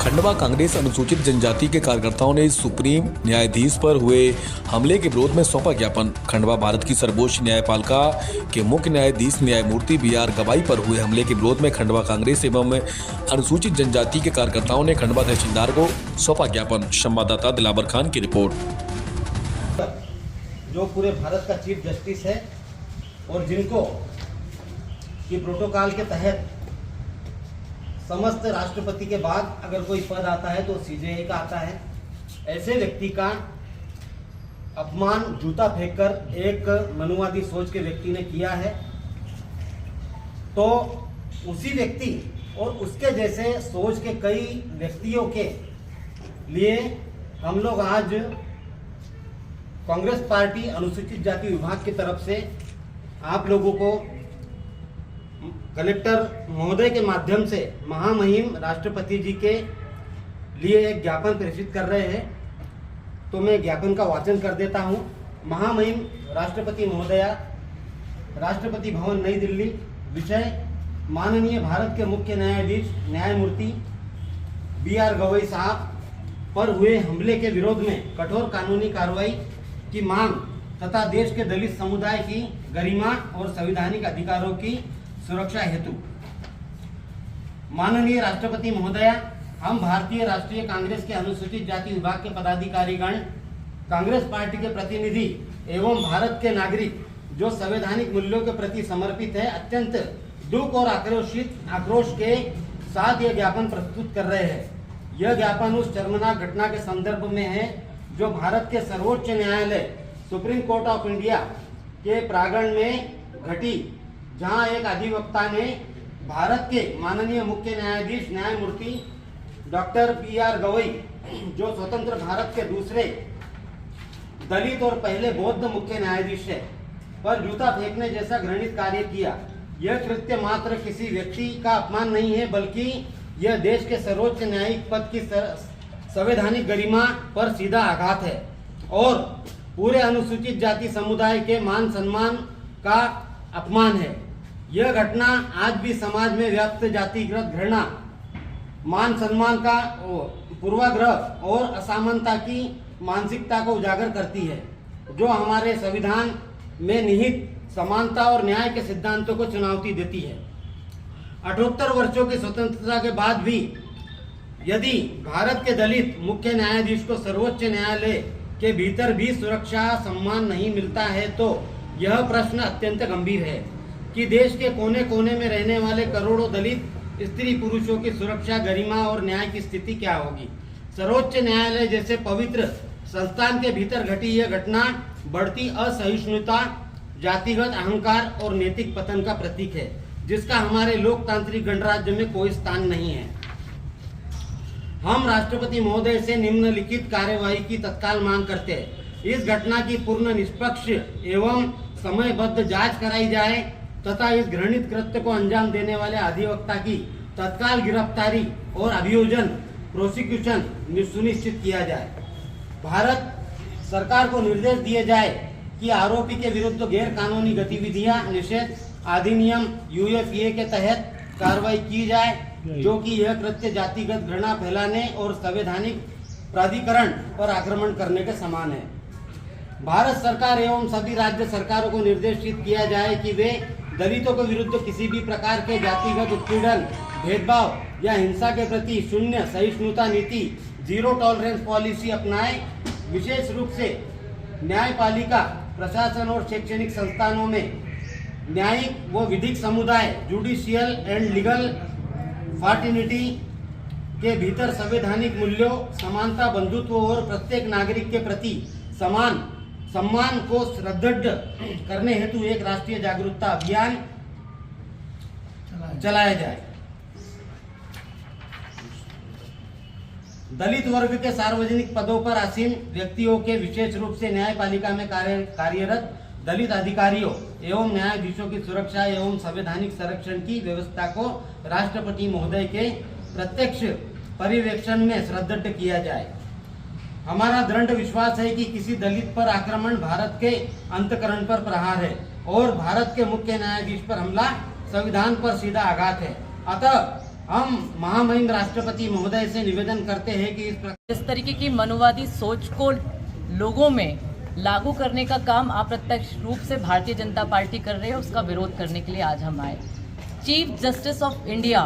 खंडवा कांग्रेस अनुसूचित जनजाति के कार्यकर्ताओं ने सुप्रीम न्यायाधीश पर हुए हमले के विरोध में सौंपा ज्ञापन। खंडवा भारत की सर्वोच्च न्यायपालिका के मुख्य न्यायाधीश न्यायमूर्ति BR गवाई पर हुए हमले के विरोध में खंडवा कांग्रेस एवं अनुसूचित जनजाति के कार्यकर्ताओं ने खंडवा तहसीलदार को सौंपा ज्ञापन। संवाददाता दिलावर खान की रिपोर्ट। जो पूरे भारत का चीफ जस्टिस है और जिनको कि प्रोटोकॉल के तहत समस्त राष्ट्रपति के बाद अगर कोई पद आता है तो CJI का आता है, ऐसे व्यक्ति का अपमान जूता फेंककर एक मनुवादी सोच के व्यक्ति ने किया है, तो उसी व्यक्ति और उसके जैसे सोच के कई व्यक्तियों के लिए हम लोग आज कांग्रेस पार्टी अनुसूचित जाति विभाग की तरफ से आप लोगों को कलेक्टर महोदय के माध्यम से महामहिम राष्ट्रपति जी के लिए एक ज्ञापन प्रेषित कर रहे हैं। तो मैं ज्ञापन का वाचन कर देता हूं। महामहिम राष्ट्रपति महोदया, राष्ट्रपति भवन नई दिल्ली। विषय: माननीय भारत के मुख्य न्यायाधीश न्यायमूर्ति BR गवई साहब पर हुए हमले के विरोध में कठोर कानूनी कार्रवाई की मांग तथा देश के दलित समुदाय की गरिमा और संवैधानिक अधिकारों की सुरक्षा हेतु माननीय राष्ट्रपति महोदया, हम भारतीय राष्ट्रीय कांग्रेस के अनुसूचित जाति विभाग के पदाधिकारीगण, कांग्रेस पार्टी के प्रतिनिधि एवं भारत के नागरिक जो संवैधानिक मूल्यों के प्रति समर्पित है, अत्यंत दुख और आक्रोश के साथ यह ज्ञापन प्रस्तुत कर रहे हैं। यह ज्ञापन उस शर्मनाक घटना के संदर्भ में है जो भारत के सर्वोच्च न्यायालय सुप्रीम कोर्ट ऑफ इंडिया के प्रांगण में घटी, जहां एक अधिवक्ता ने भारत के माननीय मुख्य न्यायाधीश न्यायमूर्ति डॉक्टर BR गवई, जो स्वतंत्र भारत के दूसरे दलित और पहले बौद्ध मुख्य न्यायाधीश है, पर जूता फेंकने जैसा घृणित कार्य किया। यह कृत्य मात्र किसी व्यक्ति का अपमान नहीं है, बल्कि यह देश के सर्वोच्च न्यायिक पद की संवैधानिक गरिमा पर सीधा आघात है और पूरे अनुसूचित जाति समुदाय के मान सम्मान का अपमान है। यह घटना आज भी समाज में व्याप्त जातिगत घृणा, मान सम्मान का पूर्वाग्रह और असमानता की मानसिकता को उजागर करती है, जो हमारे संविधान में निहित समानता और न्याय के सिद्धांतों को चुनौती देती है। 78 वर्षों की स्वतंत्रता के बाद भी यदि भारत के दलित मुख्य न्यायाधीश को सर्वोच्च न्यायालय के भीतर भी सुरक्षा सम्मान नहीं मिलता है, तो यह प्रश्न अत्यंत गंभीर है कि देश के कोने कोने में रहने वाले करोड़ों दलित स्त्री पुरुषों की सुरक्षा, गरिमा और न्याय की स्थिति क्या होगी। सर्वोच्च न्यायालय जैसे पवित्र संस्थान के भीतर घटी यह घटना बढ़ती असहिष्णुता, जातिगत अहंकार और नैतिक पतन का प्रतीक है, जिसका हमारे लोकतांत्रिक गणराज्य में कोई स्थान नहीं है। हम राष्ट्रपति महोदय से निम्नलिखित कार्यवाही की तत्काल मांग करते हैं। इस घटना की पूर्ण, निष्पक्ष एवं समयबद्ध जांच कराई जाए तथा इस घृणित कृत्य को अंजाम देने वाले अधिवक्ता की तत्काल गिरफ्तारी और अभियोजन प्रोसिक्यूशन सुनिश्चित किया जाए। भारत सरकार को निर्देश दिए जाए कि आरोपी के विरुद्ध गैर कानूनी गतिविधियां निषेध अधिनियम UFA के तहत कार्रवाई की जाए, जो कि यह कृत्य जातिगत घृणा फैलाने और संवैधानिक प्राधिकरण पर आक्रमण करने के समान है। भारत सरकार एवं सभी राज्य सरकारों को निर्देशित किया जाए कि वे दलितों के विरुद्ध किसी भी प्रकार के जातिगत उत्पीड़न, भेदभाव या हिंसा के प्रति शून्य सहिष्णुता नीति, जीरो टॉलरेंस पॉलिसी अपनाएं। विशेष रूप से न्यायपालिका, प्रशासन और शैक्षणिक संस्थानों में न्यायिक व विधिक समुदाय, जुडिशियल एंड लीगल फार्टिनिटी के भीतर संवैधानिक मूल्यों, समानता, बंधुत्व और प्रत्येक नागरिक के प्रति समान सम्मान को सुदृढ़ करने हेतु एक राष्ट्रीय जागरूकता अभियान चलाया जाए। दलित वर्ग के सार्वजनिक पदों पर आसीन व्यक्तियों के, विशेष रूप से न्यायपालिका में कार्यरत दलित अधिकारियों एवं न्यायाधीशों की सुरक्षा एवं संवैधानिक संरक्षण की व्यवस्था को राष्ट्रपति महोदय के प्रत्यक्ष पर्यवेक्षण में सुदृढ़ किया जाए। हमारा दृढ़ विश्वास है कि किसी दलित पर आक्रमण भारत के अंतःकरण पर प्रहार है और भारत के मुख्य न्यायाधीश पर हमला संविधान पर सीधा आघात है। अतः हम महामहिम राष्ट्रपति महोदय से निवेदन करते हैं कि इस तरीके की मनुवादी सोच को लोगों में लागू करने का काम अप्रत्यक्ष रूप से भारतीय जनता पार्टी कर रही है, उसका विरोध करने के लिए आज हम आए। चीफ जस्टिस ऑफ इंडिया,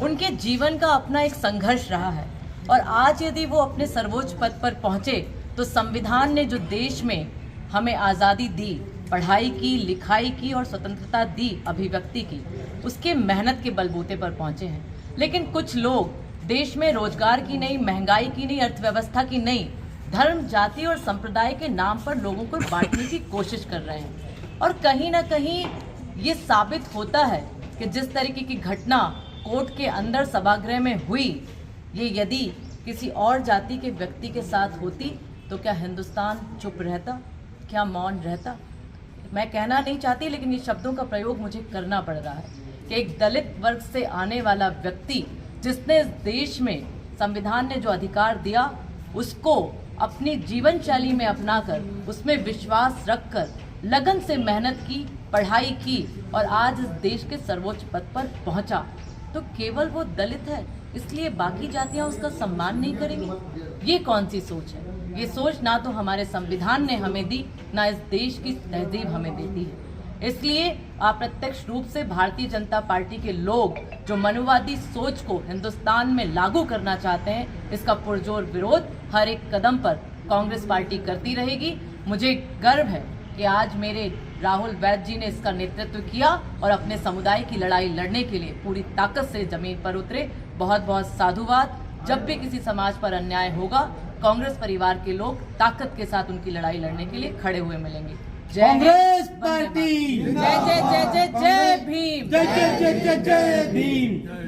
उनके जीवन का अपना एक संघर्ष रहा है और आज यदि वो अपने सर्वोच्च पद पर पहुंचे तो संविधान ने जो देश में हमें आज़ादी दी, पढ़ाई की, लिखाई की और स्वतंत्रता दी अभिव्यक्ति की, उसके मेहनत के बलबूते पर पहुंचे हैं। लेकिन कुछ लोग देश में रोजगार की नहीं, महंगाई की नहीं, अर्थव्यवस्था की नहीं, धर्म, जाति और संप्रदाय के नाम पर लोगों को बांटने की कोशिश कर रहे हैं। और कहीं ना कहीं ये साबित होता है कि जिस तरीके की घटना कोर्ट के अंदर सभागृह में हुई, ये यदि किसी और जाति के व्यक्ति के साथ होती तो क्या हिंदुस्तान चुप रहता, क्या मौन रहता? मैं कहना नहीं चाहती, लेकिन ये शब्दों का प्रयोग मुझे करना पड़ रहा है कि एक दलित वर्ग से आने वाला व्यक्ति, जिसने इस देश में संविधान ने जो अधिकार दिया उसको अपनी जीवन शैली में अपनाकर, उसमें विश्वास रखकर, लगन से मेहनत की, पढ़ाई की और आज इस देश के सर्वोच्च पद पर पहुंचा, तो केवल वो दलित है इसलिए बाकी जातियां उसका सम्मान नहीं करेंगी? ये कौन सी सोच है? ये सोच ना तो हमारे संविधान ने हमें दी, ना इस देश की तहजीब हमें देती है। इसलिए अप्रत्यक्ष रूप से भारतीय जनता पार्टी के लोग जो मनुवादी सोच को हिंदुस्तान में लागू करना चाहते हैं, इसका पुरजोर विरोध हर एक कदम पर कांग्रेस पार्टी करती रहेगी। मुझे गर्व है कि आज मेरे राहुल वैद्य जी ने इसका नेतृत्व किया और अपने समुदाय की लड़ाई लड़ने के लिए पूरी ताकत से जमीन पर उतरे। बहुत बहुत साधुवाद। जब भी किसी समाज पर अन्याय होगा, कांग्रेस परिवार के लोग ताकत के साथ उनकी लड़ाई लड़ने के लिए खड़े हुए मिलेंगे। कांग्रेस पार्टी जय जय जय जय जय भीम। जय जय जय जय जय भीम।